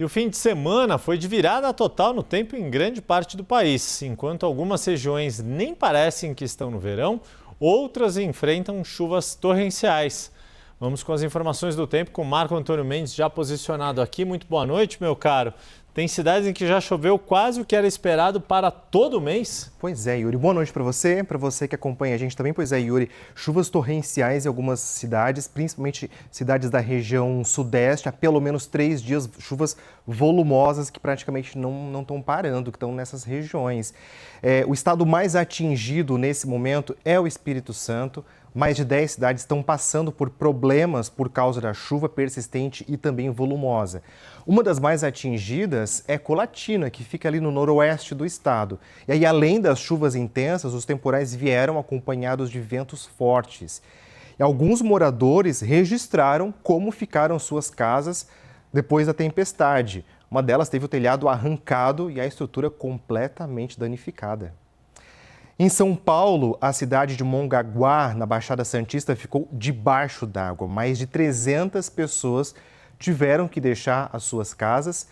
E o fim de semana foi de virada total no tempo em grande parte do país. Enquanto algumas regiões nem parecem que estão no verão, outras enfrentam chuvas torrenciais. Vamos com as informações do tempo com Marco Antônio Mendes já posicionado aqui. Muito boa noite, meu caro. Tem cidades em que já choveu quase o que era esperado para todo o mês? Pois é, Yuri. Boa noite para você que acompanha a gente também. Pois é, Yuri, chuvas torrenciais em algumas cidades, principalmente cidades da região sudeste, há pelo menos 3 dias, chuvas volumosas que praticamente não estão parando, que estão nessas regiões. O estado mais atingido nesse momento é o Espírito Santo. Mais de 10 cidades estão passando por problemas por causa da chuva persistente e também volumosa. Uma das mais atingidas é Colatina, que fica ali no noroeste do estado. E aí, além das chuvas intensas, os temporais vieram acompanhados de ventos fortes. E alguns moradores registraram como ficaram suas casas depois da tempestade. Uma delas teve o telhado arrancado e a estrutura completamente danificada. Em São Paulo, a cidade de Mongaguá, na Baixada Santista, ficou debaixo d'água. Mais de 300 pessoas tiveram que deixar as suas casas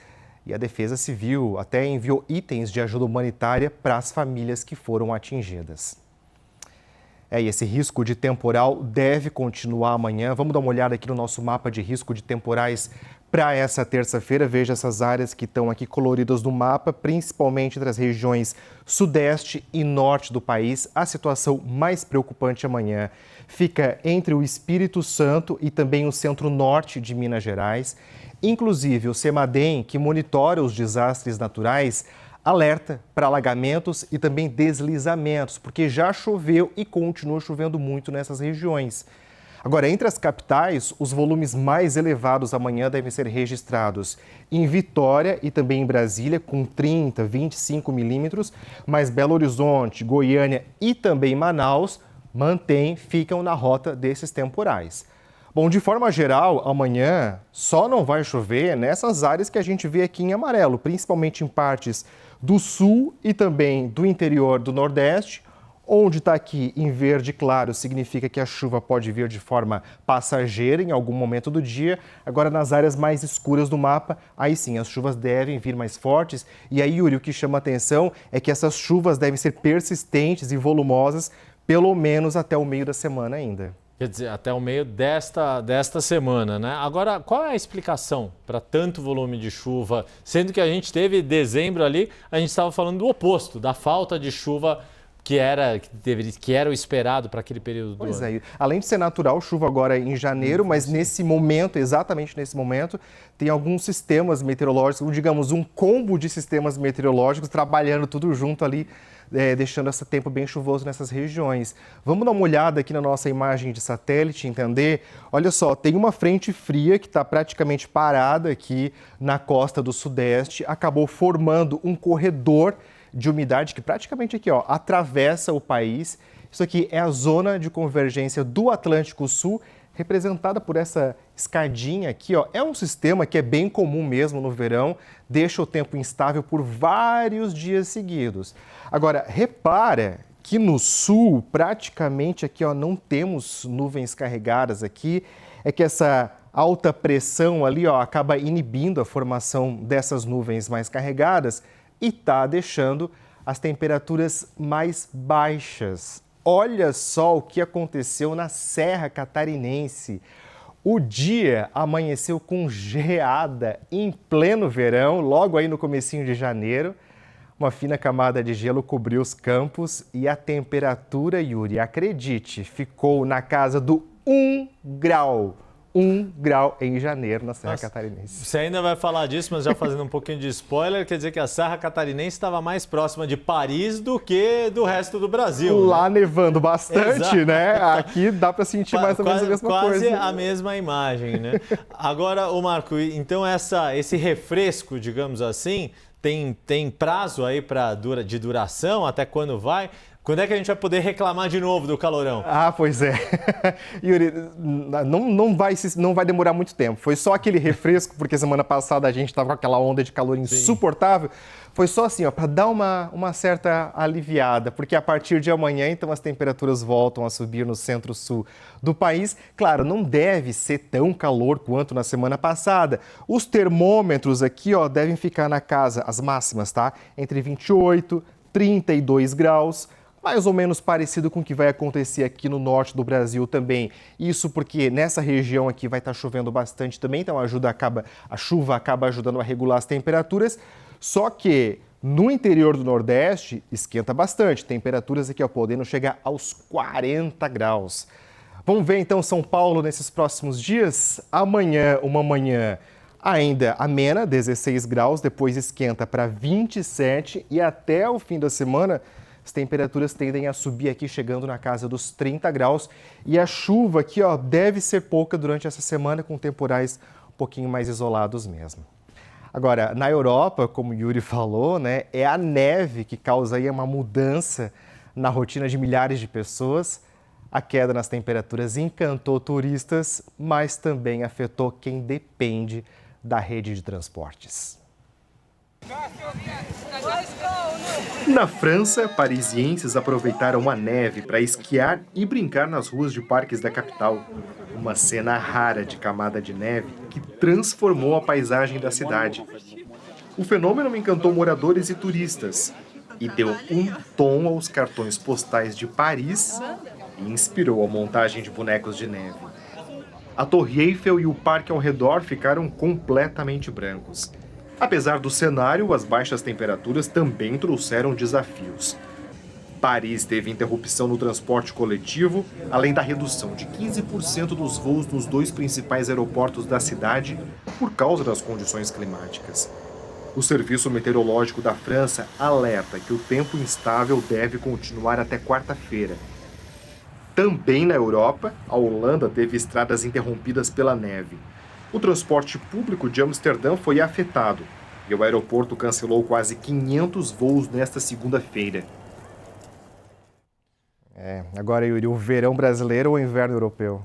e a Defesa Civil até enviou itens de ajuda humanitária para as famílias que foram atingidas. E esse risco de temporal deve continuar amanhã. Vamos dar uma olhada aqui no nosso mapa de risco de temporais para essa terça-feira. Veja essas áreas que estão aqui coloridas no mapa, principalmente entre as regiões sudeste e norte do país. A situação mais preocupante amanhã fica entre o Espírito Santo e também o centro-norte de Minas Gerais. Inclusive, o CEMADEM, que monitora os desastres naturais, alerta para alagamentos e também deslizamentos, porque já choveu e continua chovendo muito nessas regiões. Agora, entre as capitais, os volumes mais elevados amanhã devem ser registrados em Vitória e também em Brasília, com 30, 25 milímetros, mas Belo Horizonte, Goiânia e também Manaus ficam na rota desses temporais. Bom, de forma geral, amanhã só não vai chover nessas áreas que a gente vê aqui em amarelo, principalmente em partes do sul e também do interior do Nordeste. Onde está aqui em verde claro significa que a chuva pode vir de forma passageira em algum momento do dia. Agora, nas áreas mais escuras do mapa, aí sim, as chuvas devem vir mais fortes. E aí, Yuri, o que chama atenção é que essas chuvas devem ser persistentes e volumosas, pelo menos até o meio da semana ainda. Quer dizer, até o meio desta semana, né? Agora, qual é a explicação para tanto volume de chuva? Sendo que a gente teve dezembro ali, a gente estava falando do oposto, da falta de chuva que era o esperado para aquele período do ano. Pois é, além de ser natural, chuva agora em janeiro, mas nesse momento, exatamente nesse momento, tem alguns sistemas meteorológicos, digamos, um combo de sistemas meteorológicos trabalhando tudo junto ali, deixando esse tempo bem chuvoso nessas regiões. Vamos dar uma olhada aqui na nossa imagem de satélite, entender? Olha só, tem uma frente fria que está praticamente parada aqui na costa do Sudeste, acabou formando um corredor de umidade que praticamente aqui, ó, atravessa o país. Isso aqui é a zona de convergência do Atlântico Sul, representada por essa escadinha aqui, ó. É um sistema que é bem comum mesmo no verão, deixa o tempo instável por vários dias seguidos. Agora, repara que no sul, praticamente aqui, ó, não temos nuvens carregadas aqui, é que essa alta pressão ali, ó, acaba inibindo a formação dessas nuvens mais carregadas e está deixando as temperaturas mais baixas. Olha só o que aconteceu na Serra Catarinense. O dia amanheceu com geada em pleno verão, logo aí no comecinho de janeiro. Uma fina camada de gelo cobriu os campos e a temperatura, Yuri, acredite, ficou na casa do 1 grau. 1 grau em janeiro na Serra Catarinense. Você ainda vai falar disso, mas já fazendo um pouquinho de spoiler, quer dizer que a Serra Catarinense estava mais próxima de Paris do que do resto do Brasil. Lá, né? Nevando bastante, Exato. né? Aqui dá para sentir mais ou menos a mesma coisa. Quase a mesma imagem, né? Agora, ô Marco, então esse refresco, digamos assim, tem prazo aí de duração? Até quando vai? Quando é que a gente vai poder reclamar de novo do calorão? Ah, pois é. Yuri, não vai demorar muito tempo. Foi só aquele refresco, porque semana passada a gente estava com aquela onda de calor insuportável. Foi só assim, para dar uma certa aliviada, porque a partir de amanhã, então, as temperaturas voltam a subir no centro-sul do país. Claro, não deve ser tão calor quanto na semana passada. Os termômetros aqui, devem ficar na casa, as máximas, tá? Entre 28 e 32 graus. Mais ou menos parecido com o que vai acontecer aqui no norte do Brasil também. Isso porque nessa região aqui vai estar chovendo bastante também, então a chuva acaba ajudando a regular as temperaturas. Só que no interior do Nordeste esquenta bastante, temperaturas aqui podendo chegar aos 40 graus. Vamos ver então São Paulo nesses próximos dias? Amanhã, uma manhã ainda amena, 16 graus, depois esquenta para 27 e até o fim da semana as temperaturas tendem a subir aqui, chegando na casa dos 30 graus. E a chuva aqui, deve ser pouca durante essa semana, com temporais um pouquinho mais isolados mesmo. Agora, na Europa, como o Yuri falou, né, é a neve que causa aí uma mudança na rotina de milhares de pessoas. A queda nas temperaturas encantou turistas, mas também afetou quem depende da rede de transportes. Na França, parisienses aproveitaram a neve para esquiar e brincar nas ruas de parques da capital. Uma cena rara de camada de neve que transformou a paisagem da cidade. O fenômeno encantou moradores e turistas e deu um tom aos cartões postais de Paris e inspirou a montagem de bonecos de neve. A Torre Eiffel e o parque ao redor ficaram completamente brancos. Apesar do cenário, as baixas temperaturas também trouxeram desafios. Paris teve interrupção no transporte coletivo, além da redução de 15% dos voos nos 2 principais aeroportos da cidade por causa das condições climáticas. O Serviço Meteorológico da França alerta que o tempo instável deve continuar até quarta-feira. Também na Europa, a Holanda teve estradas interrompidas pela neve. O transporte público de Amsterdã foi afetado e o aeroporto cancelou quase 500 voos nesta segunda-feira. Agora, Yuri, o verão brasileiro ou o inverno europeu?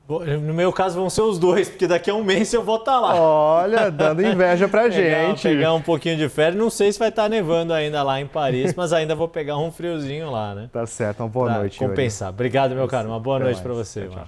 No meu caso vão ser os dois, porque daqui a um mês eu vou estar lá. Olha, dando inveja pra gente. Pegar um pouquinho de férias. Não sei se vai estar nevando ainda lá em Paris, mas ainda vou pegar um friozinho lá, né? Tá certo, uma boa noite, compensar. Yuri. Obrigado, meu caro. Uma boa noite para você. Tchau, tchau.